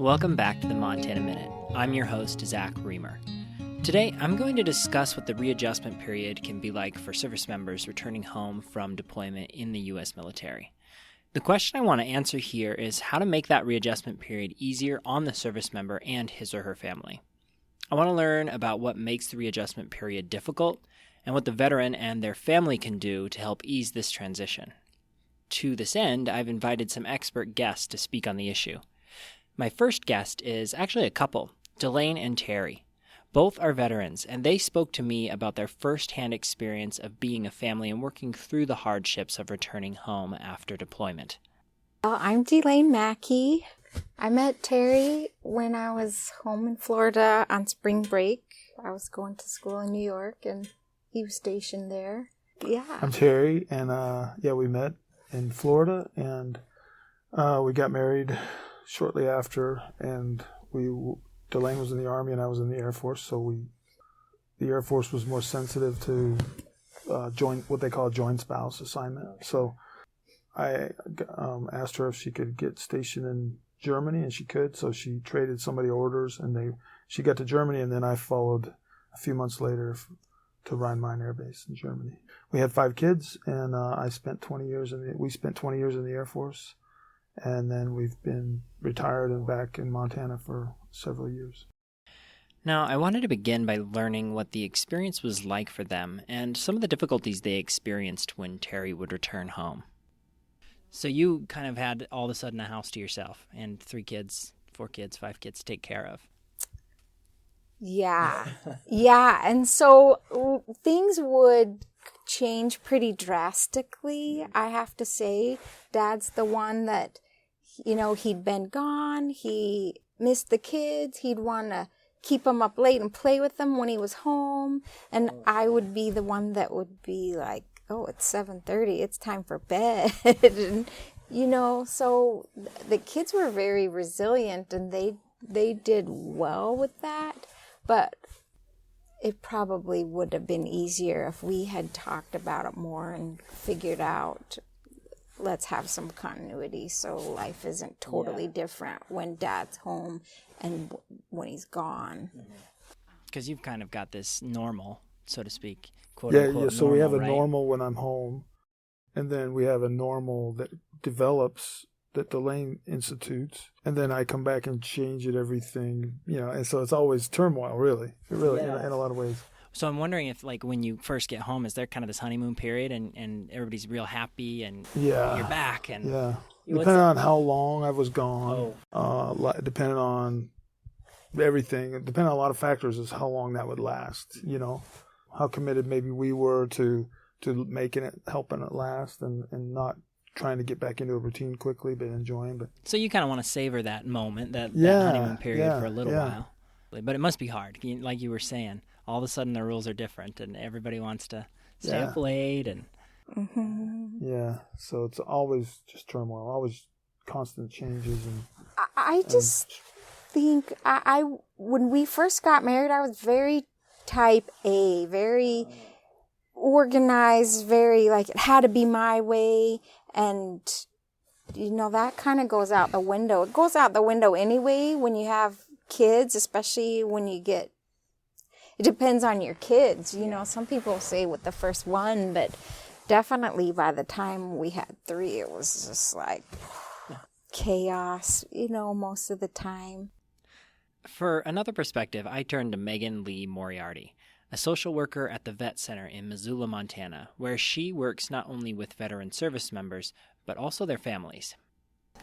Welcome back to the Montana Minute. I'm your host, Zach Reamer. Today, I'm going to discuss what the readjustment period can be like for service members returning home from deployment in the U.S. military. The question I want to answer here is how to make that readjustment period easier on the service member and his or her family. I want to learn about what makes the readjustment period difficult and what the veteran and their family can do to help ease this transition. To this end, I've invited some expert guests to speak on the issue. My first guest is actually a couple, Delaine and Terry. Both are veterans, and they spoke to me about their first-hand experience of being a family and working through the hardships of returning home after deployment. I'm Delaine Mackey. I met Terry when I was home in Florida on spring break. I was going to school in New York, and he was stationed there. Yeah. I'm Terry, and we met in Florida, and we got married shortly after, and Delaine was in the Army and I was in the Air Force, so the Air Force was more sensitive to what they call a joint spouse assignment. So I asked her if she could get stationed in Germany, and she could, so she traded somebody orders, and she got to Germany, and then I followed a few months later to Rhein-Main Air Base in Germany. We had 5 kids, and we spent 20 years in the Air Force. And then we've been retired and back in Montana for several years. Now, I wanted to begin by learning what the experience was like for them and some of the difficulties they experienced when Terry would return home. So you kind of had all of a sudden a house to yourself and 3 kids, 4 kids, 5 kids to take care of. Yeah. Yeah. And so things would change pretty drastically, I have to say. Dad's the one that, he'd been gone. He missed the kids. He'd want to keep them up late and play with them when he was home. And I would be the one that would be like, oh, it's 7:30. It's time for bed. And, so the kids were very resilient, and they did well with that. But it probably would have been easier if we had talked about it more and figured out, let's have some continuity so life isn't totally different when Dad's home and when he's gone. Because you've kind of got this normal, so to speak, quote unquote. Yeah, So normal, we have a right? normal when I'm home, and then we have a normal that develops that Delaine institutes, and then I come back and change it, everything, and so it's always turmoil, really, in a lot of ways. So I'm wondering if, when you first get home, is there kind of this honeymoon period and everybody's real happy and you're back? And depending on how long I was gone, depending on everything, depending on a lot of factors is how long that would last, how committed maybe we were to making it, helping it last, and not trying to get back into a routine quickly, but enjoying. But so you kind of want to savor that moment, that honeymoon period for a little while. But it must be hard, like you were saying. All of a sudden, the rules are different, and everybody wants to stay up late. And so it's always just turmoil, always constant changes. And I just think when we first got married, I was very type A, very organized, very it had to be my way. And, that kind of goes out the window. It goes out the window anyway when you have kids, especially when you it depends on your kids. Some people say with the first one, but definitely by the time we had 3, it was just chaos, most of the time. For another perspective, I turned to Meaghan Lee-Moriarity, a social worker at the Vet Center in Missoula, Montana, where she works not only with veteran service members, but also their families.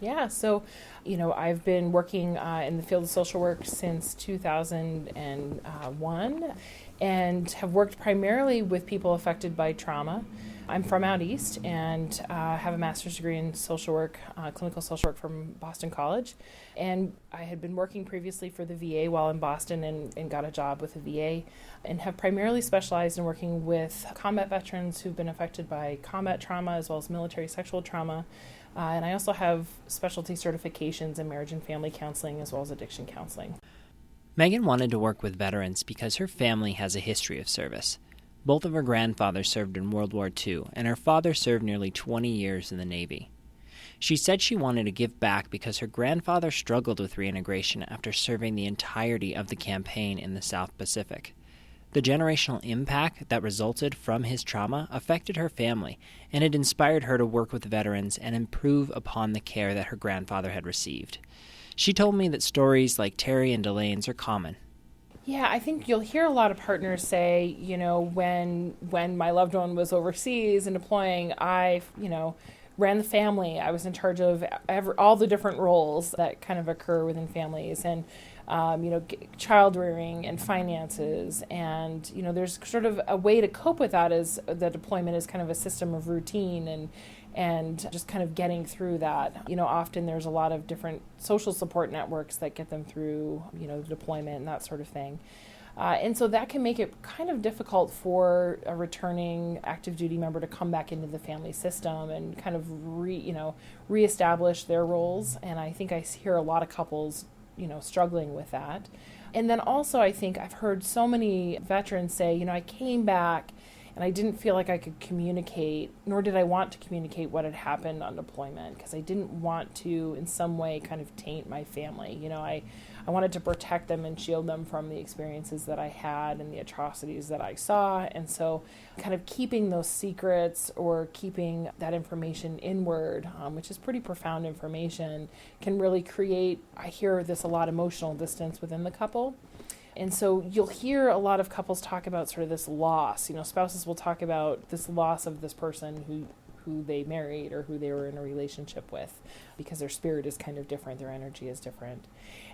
Yeah, so, I've been working in the field of social work since 2001 and have worked primarily with people affected by trauma. I'm from out east and have a master's degree in social work, clinical social work from Boston College. And I had been working previously for the VA while in Boston and got a job with the VA and have primarily specialized in working with combat veterans who've been affected by combat trauma as well as military sexual trauma. And I also have specialty certifications in marriage and family counseling as well as addiction counseling. Meaghan wanted to work with veterans because her family has a history of service. Both of her grandfathers served in World War II, and her father served nearly 20 years in the Navy. She said she wanted to give back because her grandfather struggled with reintegration after serving the entirety of the campaign in the South Pacific. The generational impact that resulted from his trauma affected her family, and it inspired her to work with veterans and improve upon the care that her grandfather had received. She told me that stories like Terry and Delaine's are common. Yeah, I think you'll hear a lot of partners say, when my loved one was overseas and deploying, I, ran the family. I was in charge of all the different roles that kind of occur within families, and child rearing and finances, and there's sort of a way to cope with that as the deployment is kind of a system of routine and just kind of getting through that. Often there's a lot of different social support networks that get them through the deployment and that sort of thing. And so that can make it kind of difficult for a returning active duty member to come back into the family system and kind of reestablish their roles. And I think I hear a lot of couples, struggling with that. And then also I think I've heard so many veterans say, I came back and I didn't feel like I could communicate, nor did I want to communicate what had happened on deployment, because I didn't want to in some way kind of taint my family. I wanted to protect them and shield them from the experiences that I had and the atrocities that I saw. And so kind of keeping those secrets or keeping that information inward, which is pretty profound information, can really create, I hear this a lot, emotional distance within the couple. And so you'll hear a lot of couples talk about sort of this loss. Spouses will talk about this loss of this person who they married or who they were in a relationship with, because their spirit is kind of different, their energy is different.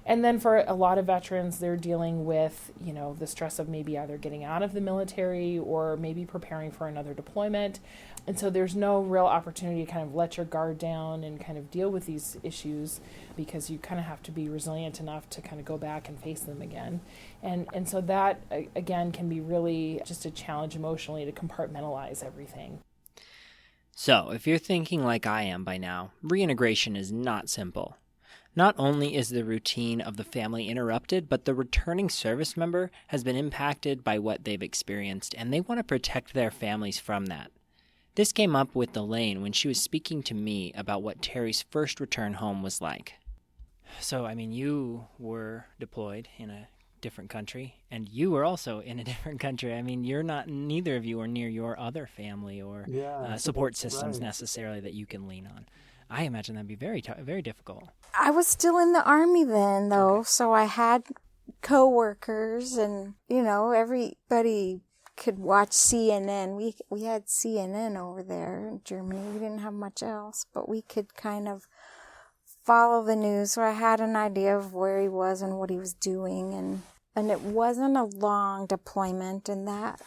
And then for a lot of veterans, they're dealing with, the stress of maybe either getting out of the military or maybe preparing for another deployment. And so there's no real opportunity to kind of let your guard down and kind of deal with these issues, because you kind of have to be resilient enough to kind of go back and face them again. And so that, again, can be really just a challenge emotionally to compartmentalize everything. So, if you're thinking like I am by now, reintegration is not simple. Not only is the routine of the family interrupted, but the returning service member has been impacted by what they've experienced, and they want to protect their families from that. This came up with Delaine when she was speaking to me about what Terry's first return home was like. So, you were deployed in a different country, and you were also in a different country. Neither of you are near your other family or support systems necessarily that you can lean on. I imagine that'd be very, very difficult. I was still in the Army then, though, so I had coworkers, and everybody could watch CNN. We had CNN over there in Germany. We didn't have much else, but we could kind of follow the news, so I had an idea of where he was and what he was doing, and it wasn't a long deployment, and that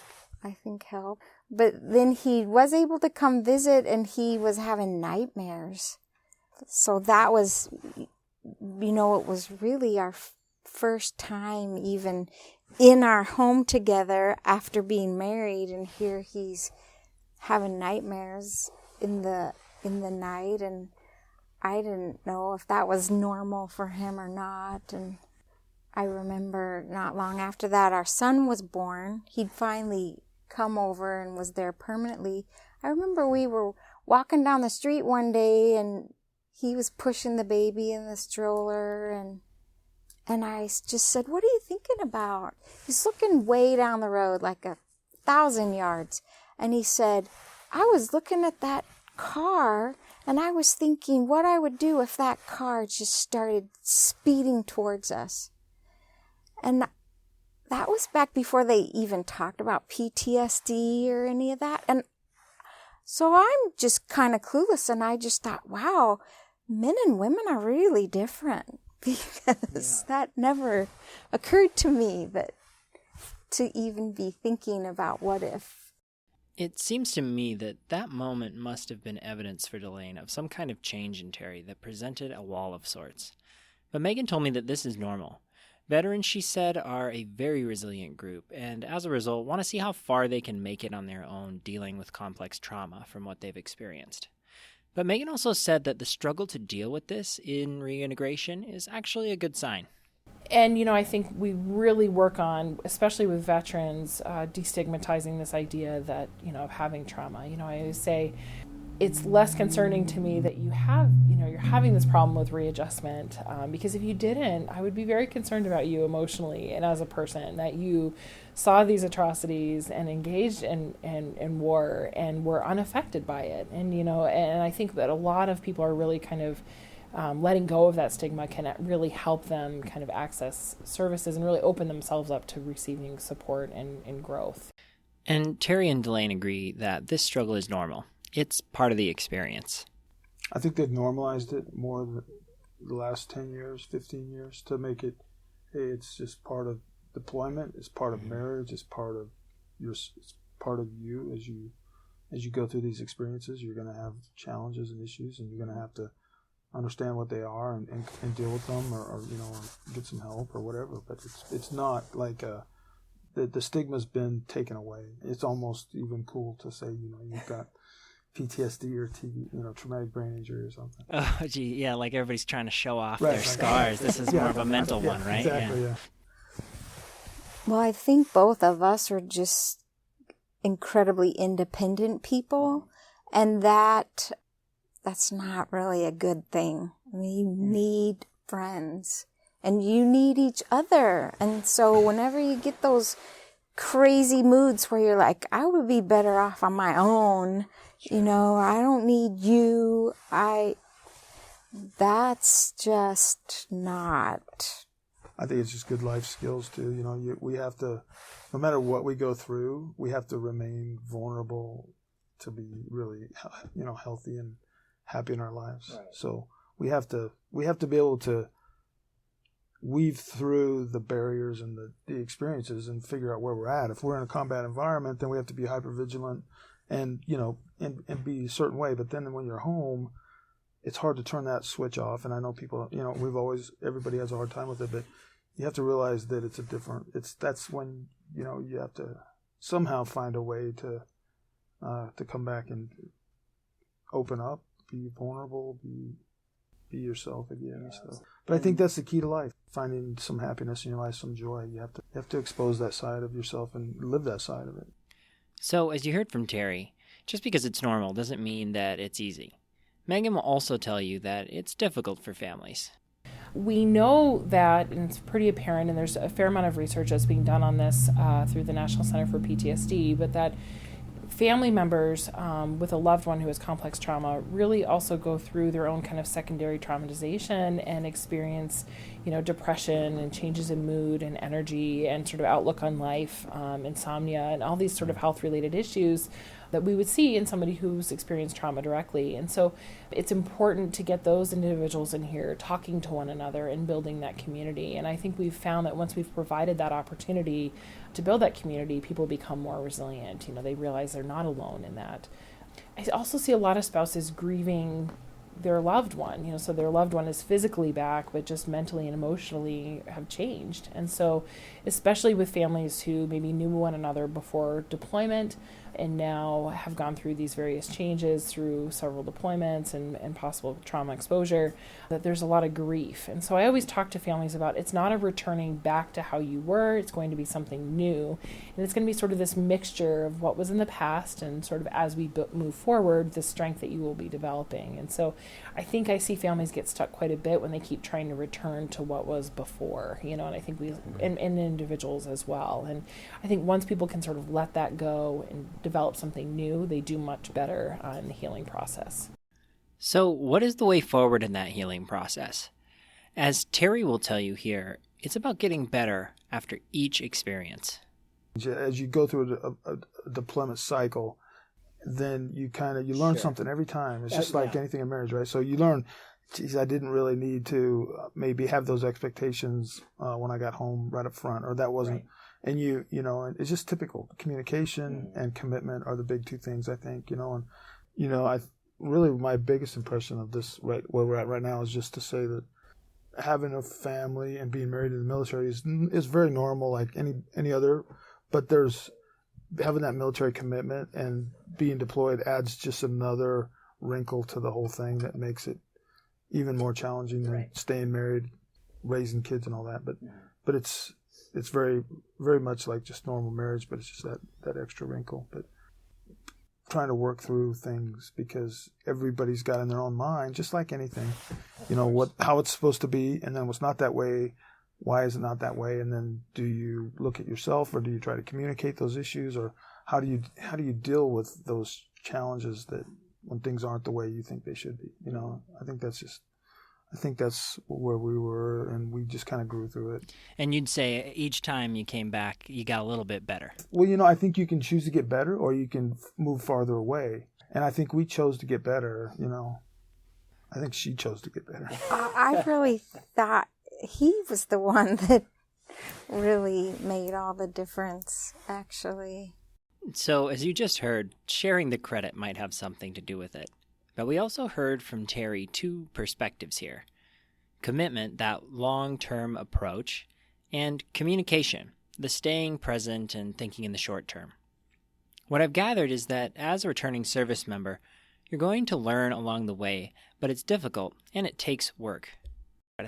I think helped. But then he was able to come visit, and he was having nightmares. So that was, it was really our first time even in our home together after being married, and here he's having nightmares in the night, and I didn't know if that was normal for him or not. And I remember not long after that, our son was born. He'd finally come over and was there permanently. I remember we were walking down the street one day, and he was pushing the baby in the stroller, and I just said, "What are you thinking about?" He's looking way down the road, like 1,000 yards. And he said, "I was looking at that car, and I was thinking what I would do if that car just started speeding towards us." And that was back before they even talked about PTSD or any of that. And so I'm just kind of clueless, and I just thought, wow, men and women are really different, because that never occurred to me, that to even be thinking about what if. It seems to me that moment must have been evidence for Delaine of some kind of change in Terry that presented a wall of sorts. But Meaghan told me that this is normal. Veterans, she said, are a very resilient group, and as a result want to see how far they can make it on their own dealing with complex trauma from what they've experienced. But Meaghan also said that the struggle to deal with this in reintegration is actually a good sign. And, I think we really work on, especially with veterans, destigmatizing this idea that, of having trauma. I always say, it's less concerning to me that you're having this problem with readjustment, because if you didn't, I would be very concerned about you emotionally and as a person, that you saw these atrocities and engaged in war and were unaffected by it. And, and I think that a lot of people are really kind of letting go of that stigma can really help them kind of access services and really open themselves up to receiving support and growth. And Terry and Delaine agree that this struggle is normal. It's part of the experience. I think they've normalized it more the last 10 years, 15 years to make it, hey, it's just part of deployment, it's part of marriage, it's part of you as you go through these experiences. You're going to have challenges and issues, and you're going to have to understand what they are and deal with them or get some help or whatever. But it's not like the stigma's been taken away. It's almost even cool to say, you've got PTSD or traumatic brain injury or something. Oh, gee, yeah, like everybody's trying to show off their scars. This is more of a mental one, right? Exactly, yeah. Well, I think both of us are just incredibly independent people, and that's not really a good thing. I mean, you need friends, and you need each other. And so whenever you get those crazy moods where you're like, I would be better off on my own, I don't need you, that's just not. I think it's just good life skills too. We have to, no matter what we go through, we have to remain vulnerable to be really, healthy and happy in our lives. Right. So we have to be able to weave through the barriers and the experiences and figure out where we're at. If we're in a combat environment, then we have to be hyper vigilant and and be a certain way. But then when you're home, it's hard to turn that switch off. And I know people, everybody has a hard time with it, but you have to realize that that's when you have to somehow find a way to come back and open up, be vulnerable, be yourself again and stuff. But I think that's the key to life, finding some happiness in your life, some joy. You have to expose that side of yourself and live that side of it. So, as you heard from Terry, just because it's normal doesn't mean that it's easy. Meaghan will also tell you that it's difficult for families. We know that, and it's pretty apparent, and there's a fair amount of research that's being done on this through the National Center for PTSD, but that family members with a loved one who has complex trauma really also go through their own kind of secondary traumatization and experience, depression and changes in mood and energy and sort of outlook on life, insomnia, and all these sort of health-related issues that we would see in somebody who's experienced trauma directly. And so it's important to get those individuals in here talking to one another and building that community. And I think we've found that once we've provided that opportunity to build that community, people become more resilient. They realize they're not alone in that. I also see a lot of spouses grieving their loved one, so their loved one is physically back, but just mentally and emotionally have changed. And so, especially with families who maybe knew one another before deployment and now have gone through these various changes through several deployments and possible trauma exposure, that there's a lot of grief. And so I always talk to families about it's not a returning back to how you were, it's going to be something new. And it's going to be sort of this mixture of what was in the past and sort of as we move forward, the strength that you will be developing. And so I think I see families get stuck quite a bit when they keep trying to return to what was before, and I think and individuals as well. And I think once people can sort of let that go and develop something new, they do much better in the healing process. So what is the way forward in that healing process? As Terry will tell you here, it's about getting better after each experience. As you go through a deployment cycle, then you learn something every time. It's just like anything in marriage, right? So you learn, geez, I didn't really need to maybe have those expectations when I got home right up front, or that wasn't. Right. And it's just typical communication and commitment are the big two things, I think. I really, my biggest impression of this right where we're at right now is just to say that having a family and being married in the military is very normal, like any other. But there's having that military commitment and being deployed adds just another wrinkle to the whole thing that makes it even more challenging than staying married, raising kids and all that. But it's very, very much like just normal marriage, but it's just that extra wrinkle. But trying to work through things because everybody's got in their own mind, just like anything, how it's supposed to be, and then what's not that way. Why is it not that way? And then do you look at yourself, or do you try to communicate those issues, or how do you deal with those challenges that when things aren't the way you think they should be? I think that's where we were, and we just kind of grew through it. And you'd say each time you came back, you got a little bit better. Well, I think you can choose to get better, or you can move farther away. And I think we chose to get better. I think she chose to get better. I really thought he was the one that really made all the difference, actually. So, as you just heard, sharing the credit might have something to do with it. But we also heard from Terry two perspectives here. Commitment, that long-term approach, and communication, the staying present and thinking in the short term. What I've gathered is that as a returning service member, you're going to learn along the way, but it's difficult and it takes work.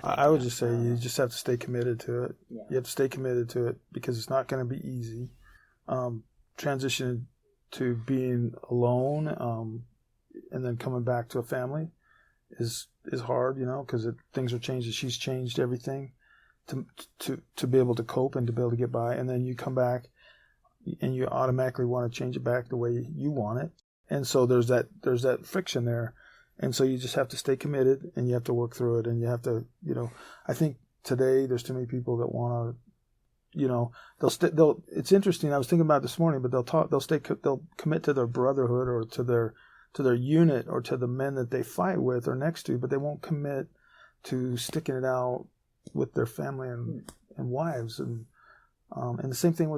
I would just say you just have to stay committed to it. Yeah. You have to stay committed to it because it's not going to be easy. Transition to being alone and then coming back to a family is hard, because things are changing. She's changed everything to be able to cope and to be able to get by. And then you come back and you automatically want to change it back the way you want it. And so there's that friction there. And so you just have to stay committed, and you have to work through it, and you have to, I think today there's too many people that want to, it's interesting. I was thinking about it this morning, but they'll commit to their brotherhood or to their unit or to the men that they fight with or next to, but they won't commit to sticking it out with their family and wives. And the same thing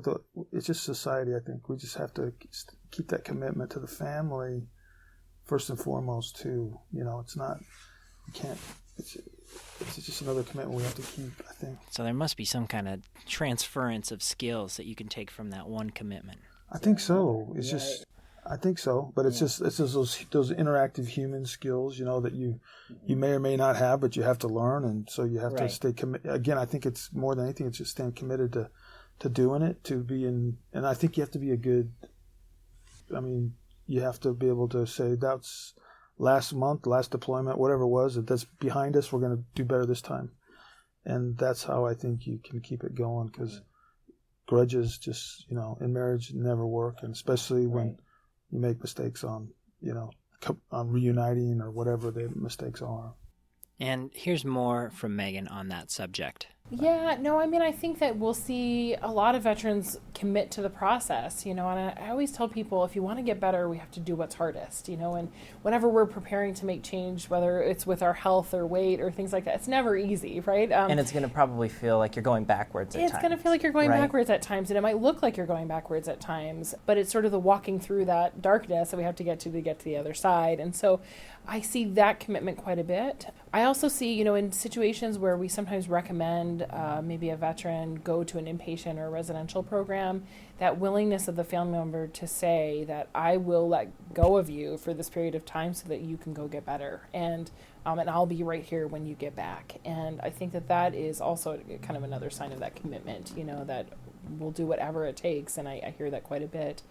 it's just society. I think we just have to keep that commitment to the family first and foremost too. It's not, you can't, it's just another commitment we have to keep, I think. So there must be some kind of transference of skills that you can take from that one commitment. I think so. I think so, but it's just those interactive human skills, that you may or may not have, but you have to learn, and so you have to stay committed. Again, I think it's more than anything, it's just staying committed to doing it, and I think you have to be you have to be able to say that's last deployment, whatever it was, that's behind us. We're going to do better this time, and that's how I think you can keep it going, because grudges just in marriage never work, and especially when you make mistakes on reuniting or whatever the mistakes are. And here's more from Meaghan on that subject. Yeah, no, I think that we'll see a lot of veterans commit to the process, and I always tell people, if you want to get better, we have to do what's hardest, and whenever we're preparing to make change, whether it's with our health or weight or things like that, it's never easy, right? And it's going to probably feel like you're going backwards at times. It's going to feel like you're going backwards at times, and it might look like you're going backwards at times, but it's sort of the walking through that darkness that we have to get to the other side. And so I see that commitment quite a bit. I also see, in situations where we sometimes recommend maybe a veteran go to an inpatient or residential program, that willingness of the family member to say that I will let go of you for this period of time so that you can go get better, and I'll be right here when you get back. And I think that is also kind of another sign of that commitment, that we'll do whatever it takes, and I hear that quite a bit.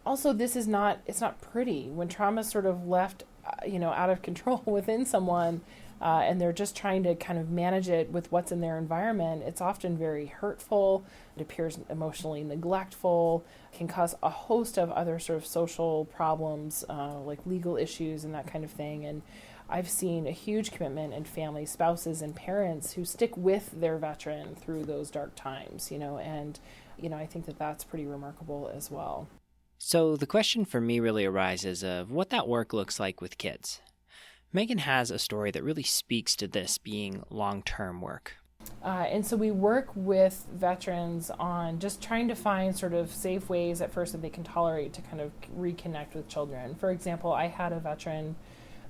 Also, it's not pretty when trauma's sort of left out of control within someone, and they're just trying to kind of manage it with what's in their environment. It's often very hurtful. It appears emotionally neglectful, can cause a host of other sort of social problems, like legal issues and that kind of thing. And I've seen a huge commitment in families, spouses, and parents who stick with their veteran through those dark times, and I think that's pretty remarkable as well. So the question for me really arises of what that work looks like with kids. Meaghan has a story that really speaks to this being long-term work. And so we work with veterans on just trying to find sort of safe ways at first that they can tolerate to kind of reconnect with children. For example, I had a veteran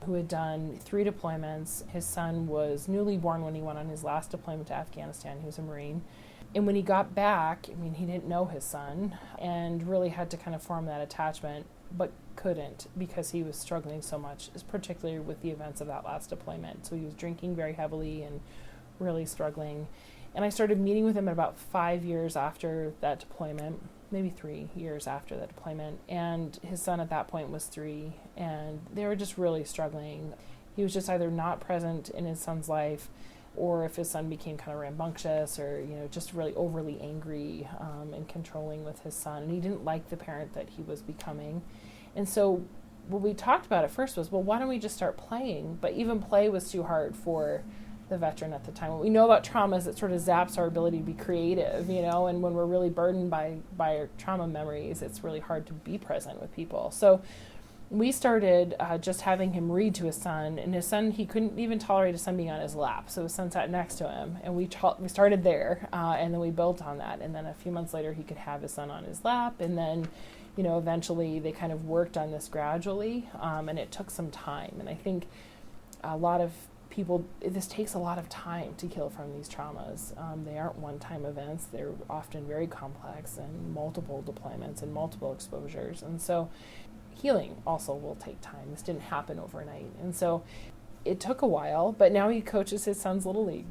who had done 3 deployments. His son was newly born when he went on his last deployment to Afghanistan. He was a Marine. And when he got back, he didn't know his son and really had to kind of form that attachment, but couldn't because he was struggling so much, particularly with the events of that last deployment. So he was drinking very heavily and really struggling. And I started meeting with him about 5 years after that deployment. maybe 3 years after the deployment. And his son at that point was 3, and they were just really struggling. He was just either not present in his son's life, or if his son became kind of rambunctious or, just really overly angry and controlling with his son. And he didn't like the parent that he was becoming. And so what we talked about at first was, well, why don't we just start playing? But even play was too hard for the veteran at the time. What we know about trauma is it sort of zaps our ability to be creative, and when we're really burdened by our trauma memories, it's really hard to be present with people. So we started just having him read to his son, and his son, he couldn't even tolerate his son being on his lap, so his son sat next to him, and we started there, and then we built on that, and then a few months later he could have his son on his lap, and then eventually they kind of worked on this gradually, and it took some time. And I think a lot of people, this takes a lot of time to heal from these traumas. They aren't one-time events. They're often very complex and multiple deployments and multiple exposures. And so healing also will take time. This didn't happen overnight. And so it took a while, but now he coaches his son's little league,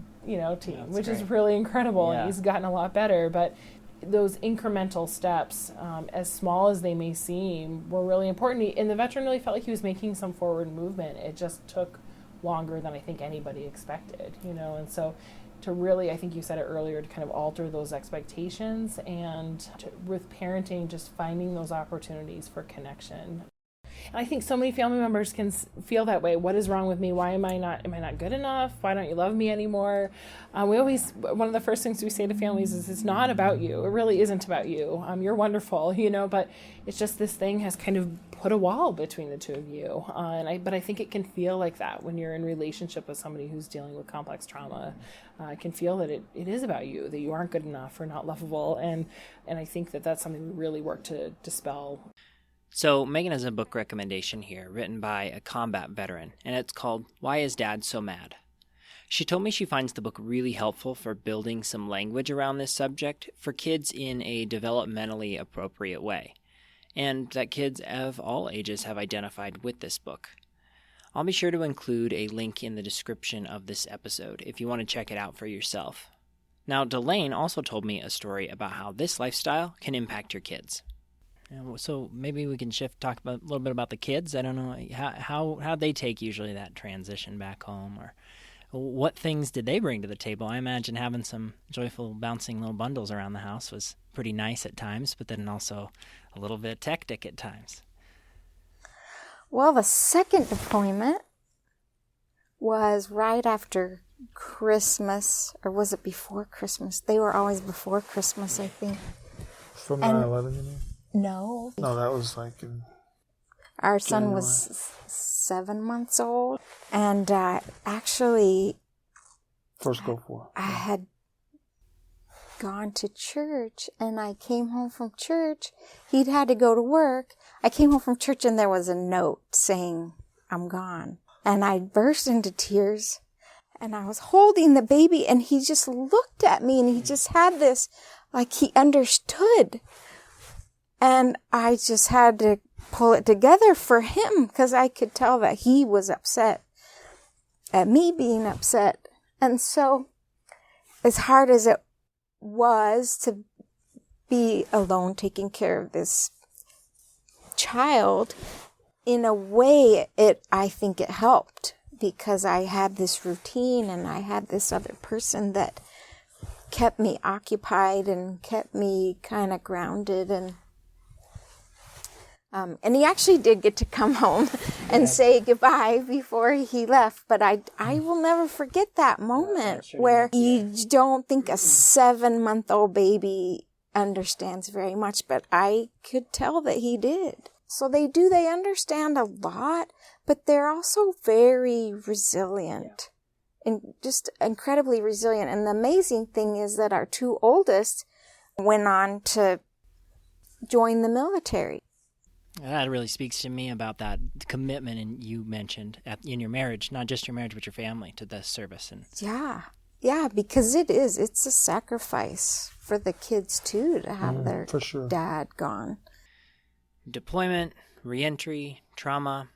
team, which is really incredible. Yeah. And he's gotten a lot better. But those incremental steps, as small as they may seem, were really important. And the veteran really felt like he was making some forward movement. It just took longer than I think anybody expected, and so to really, I think you said it earlier, to kind of alter those expectations and with parenting, just finding those opportunities for connection. And I think so many family members can feel that way. What is wrong with me? Why am I not good enough? Why don't you love me anymore? One of the first things we say to families is, it's not about you. It really isn't about you. You're wonderful, but it's just this thing has kind of put a wall between the two of you. But I think it can feel like that when you're in relationship with somebody who's dealing with complex trauma. I can feel that it is about you, that you aren't good enough or not lovable. And I think that that's something we really work to dispel. So Meaghan has a book recommendation here written by a combat veteran, and it's called Why Is Dad So Mad? She told me she finds the book really helpful for building some language around this subject for kids in a developmentally appropriate way, and that kids of all ages have identified with this book. I'll be sure to include a link in the description of this episode if you want to check it out for yourself. Now, Delaine also told me a story about how this lifestyle can impact your kids. So maybe we can talk a little bit about the kids. I don't know how they take usually that transition back home, or what things did they bring to the table. I imagine having some joyful, bouncing little bundles around the house was pretty nice at times, but then also a little bit hectic at times. Well, the second deployment was right after Christmas, or was it before Christmas? They were always before Christmas, I think. From 9/11, you mean? No. No, that was like in Our January. son was 7 months old, and actually, First Gulf War. I had gone to church, and I came home from church. He'd had to go to work. I came home from church, and there was a note saying, "I'm gone." And I burst into tears, and I was holding the baby, and he just looked at me, and he just had this, like he understood. And I just had to pull it together for him, because I could tell that he was upset at me being upset. And so, as hard as it was to be alone taking care of this child, in a way, I think it helped, because I had this routine and I had this other person that kept me occupied and kept me kind of grounded. And he actually did get to come home and say goodbye before he left. But I will never forget that moment where you don't think a 7-month-old baby understands very much, but I could tell that he did. So they understand a lot, but they're also very resilient and just incredibly resilient. And the amazing thing is that our 2 oldest went on to join the military. That really speaks to me about that commitment you mentioned in your marriage, not just your marriage, but your family, to the service. Yeah, because it's a sacrifice for the kids too, to have their dad gone. Deployment, reentry, trauma,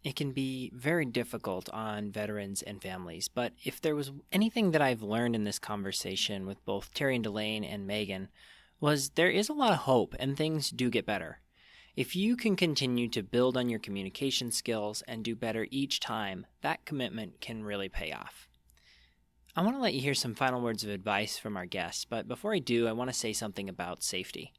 it can be very difficult on veterans and families. But if there was anything that I've learned in this conversation with both Terry and Delaine and Meaghan, was there is a lot of hope and things do get better. If you can continue to build on your communication skills and do better each time, that commitment can really pay off. I want to let you hear some final words of advice from our guests, but before I do, I want to say something about safety.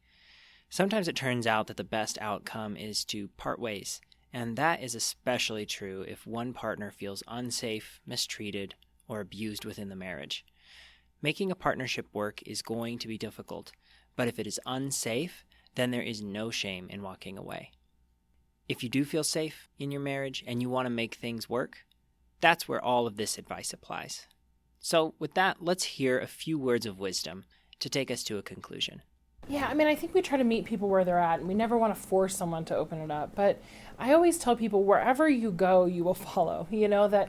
Sometimes it turns out that the best outcome is to part ways, and that is especially true if one partner feels unsafe, mistreated, or abused within the marriage. Making a partnership work is going to be difficult, but if it is unsafe, then there is no shame in walking away. If you do feel safe in your marriage and you want to make things work, that's where all of this advice applies. So with that, let's hear a few words of wisdom to take us to a conclusion. Yeah, I think we try to meet people where they're at, and we never want to force someone to open it up. But I always tell people, wherever you go, you will follow. That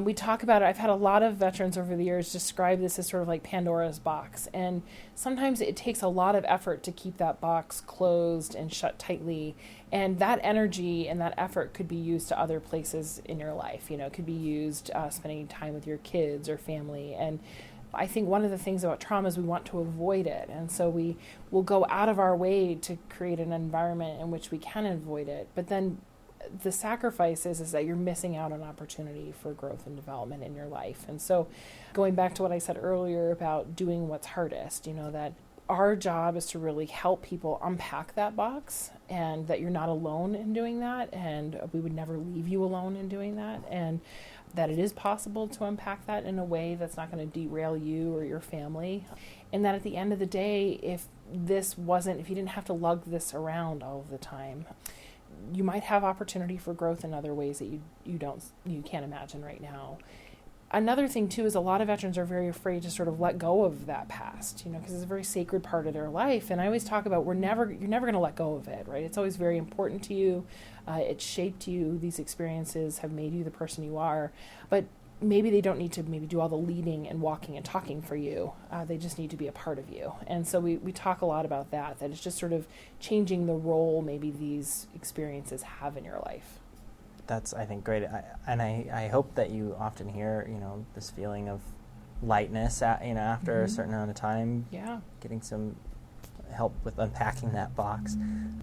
we talk about it. I've had a lot of veterans over the years describe this as sort of like Pandora's box. And sometimes it takes a lot of effort to keep that box closed and shut tightly. And that energy and that effort could be used to other places in your life. It could be used spending time with your kids or family. And I think one of the things about trauma is we want to avoid it. And so we will go out of our way to create an environment in which we can avoid it. But then the sacrifice is that you're missing out on opportunity for growth and development in your life. And so going back to what I said earlier about doing what's hardest, that our job is to really help people unpack that box, and that you're not alone in doing that. And we would never leave you alone in doing that. And that it is possible to unpack that in a way that's not going to derail you or your family. And that at the end of the day, if you didn't have to lug this around all of the time, you might have opportunity for growth in other ways that you can't imagine right now. Another thing too is a lot of veterans are very afraid to sort of let go of that past, because it's a very sacred part of their life. And I always talk about you're never going to let go of it, right? It's always very important to you. It shaped you. These experiences have made you the person you are. But maybe they don't need to do all the leading and walking and talking for you. They just need to be a part of you. And so we talk a lot about that it's just sort of changing the role maybe these experiences have in your life. That's, I think, great. I hope that you often hear, this feeling of lightness, after a certain amount of time. Yeah. Getting some help with unpacking that box.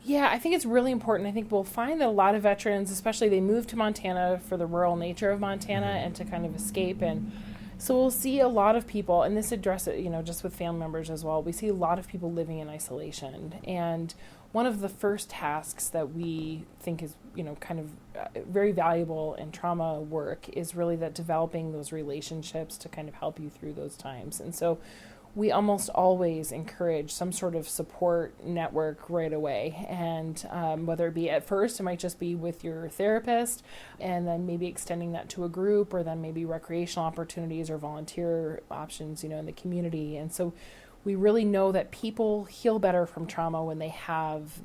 Yeah, I think it's really important. I think we'll find that a lot of veterans, especially they move to Montana for the rural nature of Montana and to kind of escape. And so we'll see a lot of people, and this addresses, just with family members as well, we see a lot of people living in isolation. And one of the first tasks that we think is, kind of very valuable in trauma work is really that developing those relationships to kind of help you through those times. And so we almost always encourage some sort of support network right away. And whether it be at first, it might just be with your therapist, and then maybe extending that to a group, or then maybe recreational opportunities or volunteer options, in the community. And so we really know that people heal better from trauma when they have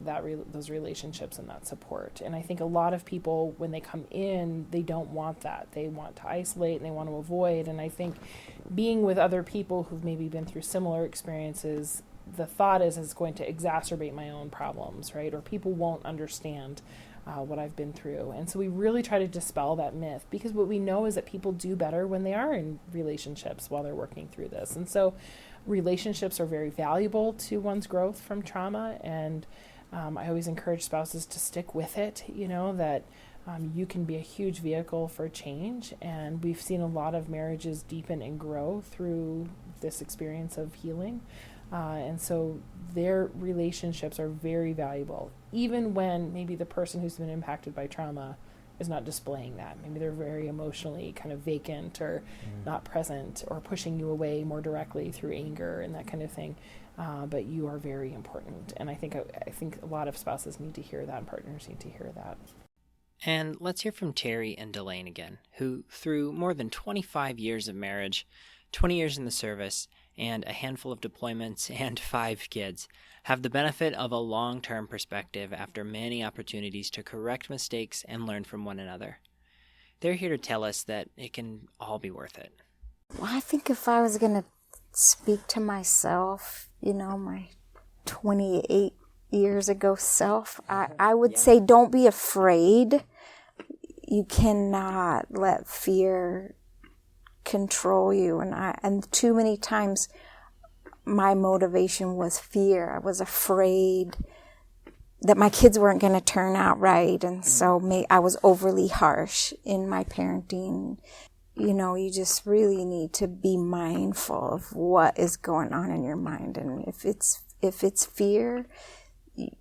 those relationships and that support. And I think a lot of people, when they come in, they don't want that. They want to isolate and they want to avoid. And I think being with other people who've maybe been through similar experiences, the thought is it's going to exacerbate my own problems, right? Or people won't understand what I've been through. And so we really try to dispel that myth, because what we know is that people do better when they are in relationships while they're working through this. And so relationships are very valuable to one's growth from trauma. And I always encourage spouses to stick with it, that you can be a huge vehicle for change. And we've seen a lot of marriages deepen and grow through this experience of healing. And so their relationships are very valuable, even when maybe the person who's been impacted by trauma is not displaying that. Maybe they're very emotionally kind of vacant or not present, or pushing you away more directly through anger and that kind of thing. But you are very important. And I think a lot of spouses need to hear that, and partners need to hear that. And let's hear from Terry and Delaine again, who through more than 25 years of marriage, 20 years in the service, and a handful of deployments and 5 kids, have the benefit of a long-term perspective after many opportunities to correct mistakes and learn from one another. They're here to tell us that it can all be worth it. Well, I think if I was going to speak to myself, my 28 years ago self, I would say don't be afraid. You cannot let fear control you. And too many times my motivation was fear. I was afraid that my kids weren't going to turn out right. And so I was overly harsh in my parenting. You know, you just really need to be mindful of what is going on in your mind. And if it's fear,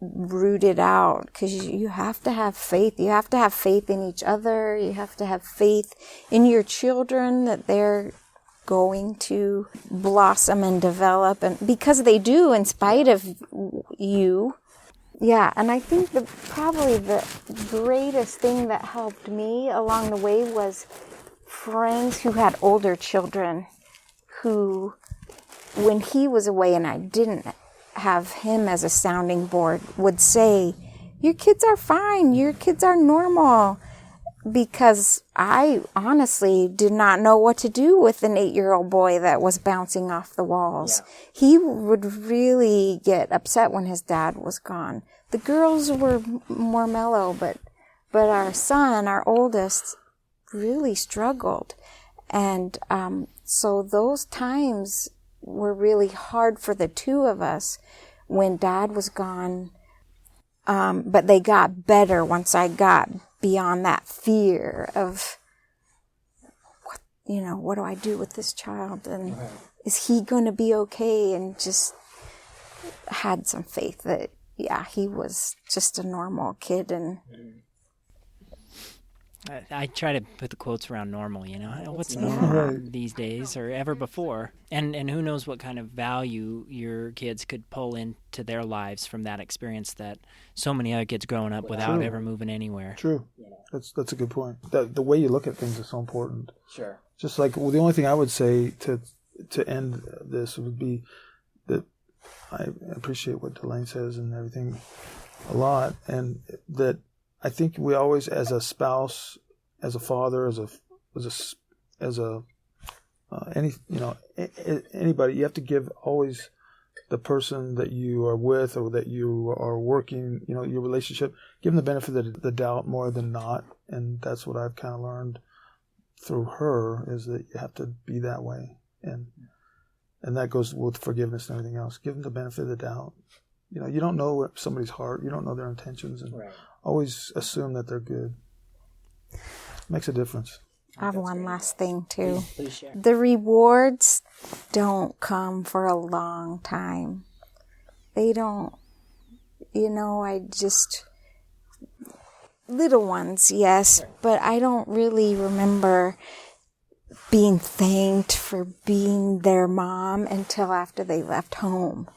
root it out, because you have to have faith. You have to have faith in each other. You have to have faith in your children that they're going to blossom and develop, and because they do in spite of you. Yeah, and I think probably the greatest thing that helped me along the way was friends who had older children who, when he was away and I didn't have him as a sounding board, would say, your kids are fine, your kids are normal. Because I honestly did not know what to do with an 8-year-old boy that was bouncing off the walls. Yeah. He would really get upset when his dad was gone. The girls were more mellow, but our son, our oldest, really struggled. And so those times were really hard for the two of us when Dad was gone. But they got better once I got beyond that fear of, what do I do with this child? And is he going to be okay? And just had some faith that, he was just a normal kid. And I try to put the quotes around normal, what's normal these days or ever before. And who knows what kind of value your kids could pull into their lives from that experience that so many other kids growing up without ever moving anywhere. True. That's a good point. The way you look at things is so important. Sure. Just like, the only thing I would say to end this would be that I appreciate what Delaine says and everything a lot, and that I think we always, as a spouse, as a father, anybody, you have to give always the person that you are with or that you are working, your relationship, give them the benefit of the doubt more than not. And that's what I've kind of learned through her, is that you have to be that way. And that goes with forgiveness and everything else. Give them the benefit of the doubt. You don't know somebody's heart. You don't know their intentions. And always assume that they're good. Makes a difference. I have one last thing, too. Please share. The rewards don't come for a long time. They don't, little ones, yes, but I don't really remember being thanked for being their mom until after they left home.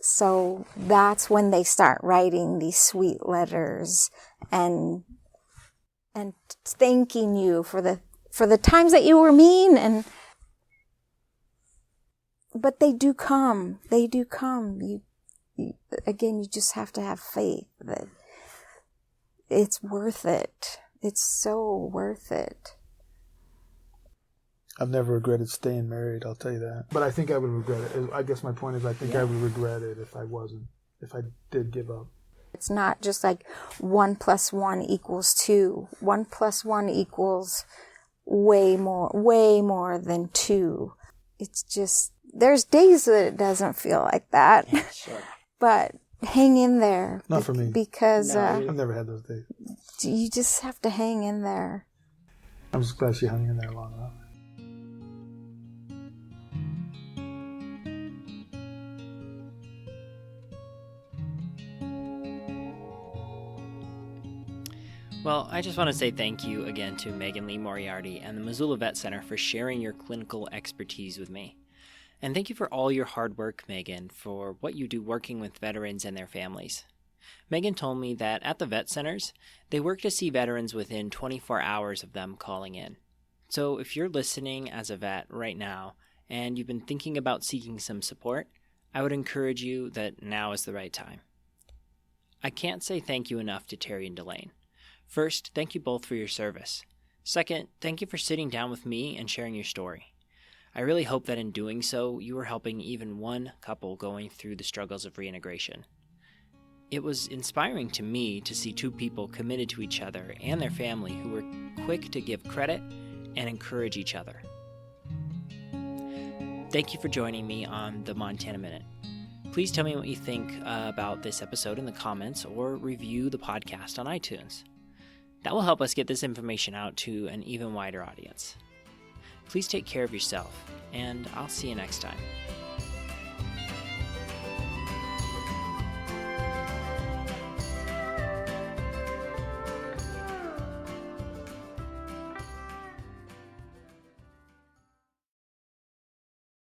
So that's when they start writing these sweet letters and thanking you for the times that you were mean, but they do come. They do come. You just have to have faith that it's worth it. It's so worth it. I've never regretted staying married, I'll tell you that. But I think I would regret it. I guess my point is I think I would regret it if I did give up. It's not just like 1 + 1 = 2. 1 + 1 equals way more than 2. It's just, there's days that it doesn't feel like that. Sure. But hang in there. Not for me. Because I've never had those days. You just have to hang in there. I'm just glad she hung in there long enough. Well, I just want to say thank you again to Meaghan Lee-Moriarity and the Missoula Vet Center for sharing your clinical expertise with me. And thank you for all your hard work, Meaghan, for what you do working with veterans and their families. Meaghan told me that at the vet centers, they work to see veterans within 24 hours of them calling in. So if you're listening as a vet right now and you've been thinking about seeking some support, I would encourage you that now is the right time. I can't say thank you enough to Terry and Delaine. First, thank you both for your service. Second, thank you for sitting down with me and sharing your story. I really hope that in doing so, you are helping even one couple going through the struggles of reintegration. It was inspiring to me to see two people committed to each other and their family who were quick to give credit and encourage each other. Thank you for joining me on the Montana Minute. Please tell me what you think about this episode in the comments or review the podcast on iTunes. That will help us get this information out to an even wider audience. Please take care of yourself, and I'll see you next time.